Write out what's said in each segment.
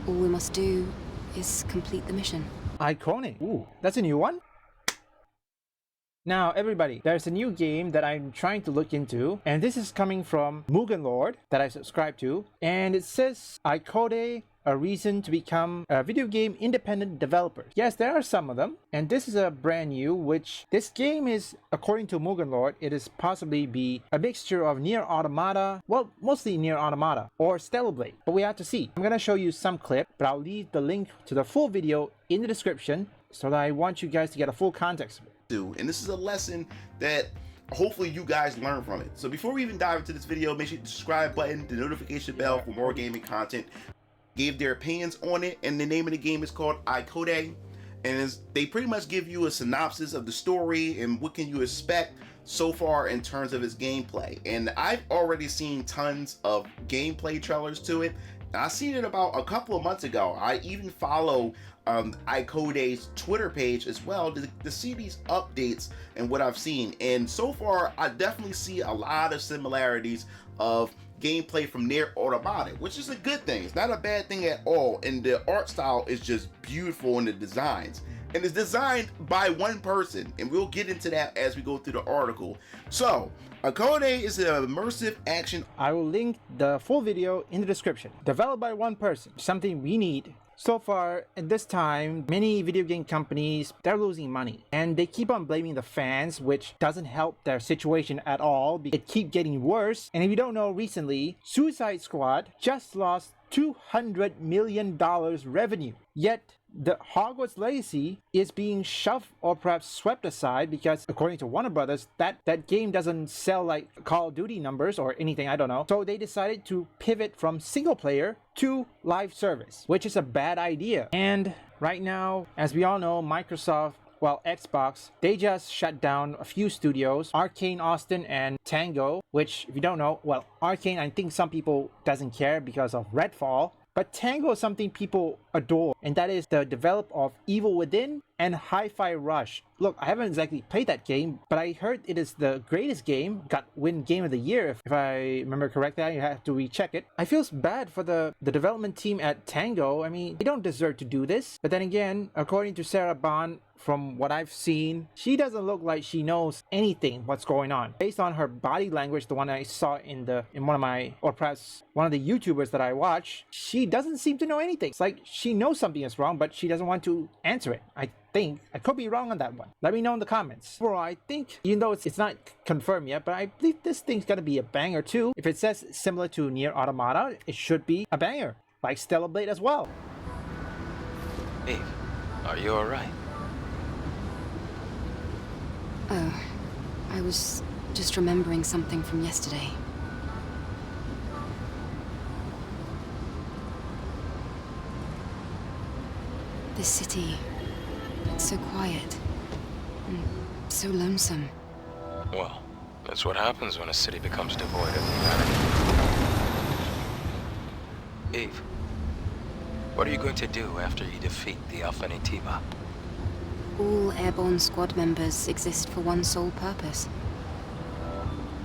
All we must do is complete the mission. AIKODE. Ooh, that's a new one? Now everybody, there's a new game that I'm trying to look into, and this is coming from Mugen Lord that I subscribe to, and it says AIKODE, a reason to become a video game independent developer. Yes, there are some of them, and this is a brand new, which this game is, according to Mugen Lord, it is possibly be a mixture of Nier Automata, well, mostly Nier Automata, or Stellar Blade, but we have to see. I'm gonna show you some clip, but I'll leave the link to the full video in the description, so that I want you guys to get a full context of it. And this is a lesson that hopefully you guys learn from it. So before we even dive into this video, make sure you hit the subscribe button, the notification bell for more gaming content. Gave their opinions on it, and the name of the game is called AIKODE, and they pretty much give you a synopsis of the story and what can you expect so far in terms of its gameplay. And I've already seen tons of gameplay trailers to it. I seen it about a couple of months ago. I even follow AIKODE's Twitter page as well to see these updates and what I've seen. And so far, I definitely see a lot of similarities of gameplay from Nier Automata, which is a good thing. It's not a bad thing at all. And the art style is just beautiful in the designs. And it's designed by one person, and we'll get into that as we go through the article. So, AIKODE is an immersive action. I will link the full video in the description. Developed by one person, something we need. So far, at this time, many video game companies, they're losing money. And they keep on blaming the fans, which doesn't help their situation at all. It keeps getting worse. And if you don't know, recently, Suicide Squad just lost $200 million revenue. Yet, the Hogwarts Legacy is being shoved or perhaps swept aside because, according to Warner Brothers, that game doesn't sell like Call of Duty numbers or anything, I don't know. So they decided to pivot from single player to live service, which is a bad idea. And right now, as we all know, Microsoft, well, Xbox, they just shut down a few studios, Arcane Austin and Tango, which, if you don't know, well, Arcane, I think some people doesn't care because of Redfall. But Tango is something people adore, and that is the developer of Evil Within and Hi-Fi Rush. Look, I haven't exactly played that game, but I heard it is the greatest game, got win Game of the Year, if I remember correctly. I have to recheck it. I feel bad for the development team at Tango. I mean, they don't deserve to do this. But then again, according to Sarah Bond, from what I've seen, she doesn't look like she knows anything what's going on. Based on her body language, the one I saw in one of my, or perhaps one of the YouTubers that I watch, she doesn't seem to know anything. It's like she knows something is wrong, but she doesn't want to answer it. I think I could be wrong on that one. Let me know in the comments. Well, I think, even though it's not confirmed yet, but I believe this thing's gonna be a banger too. If it says similar to Nier Automata, it should be a banger, like Stellar Blade as well. Eve, are you alright? Oh, I was just remembering something from yesterday. This city, it's so quiet and so lonesome. Well, that's what happens when a city becomes devoid of humanity. Eve, what are you going to do after you defeat the Alpha Naytiba? All airborne squad members exist for one sole purpose.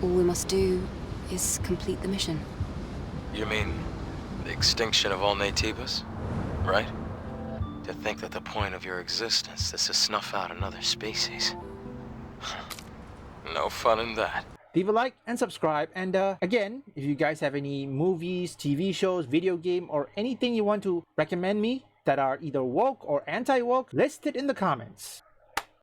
All we must do is complete the mission. You mean the extinction of all Naytibas, right? To think that the point of your existence is to snuff out another species. No fun in that. Leave a like and subscribe, and again, if you guys have any movies, TV shows, video game, or anything you want to recommend me that are either woke or anti-woke, list it in the comments.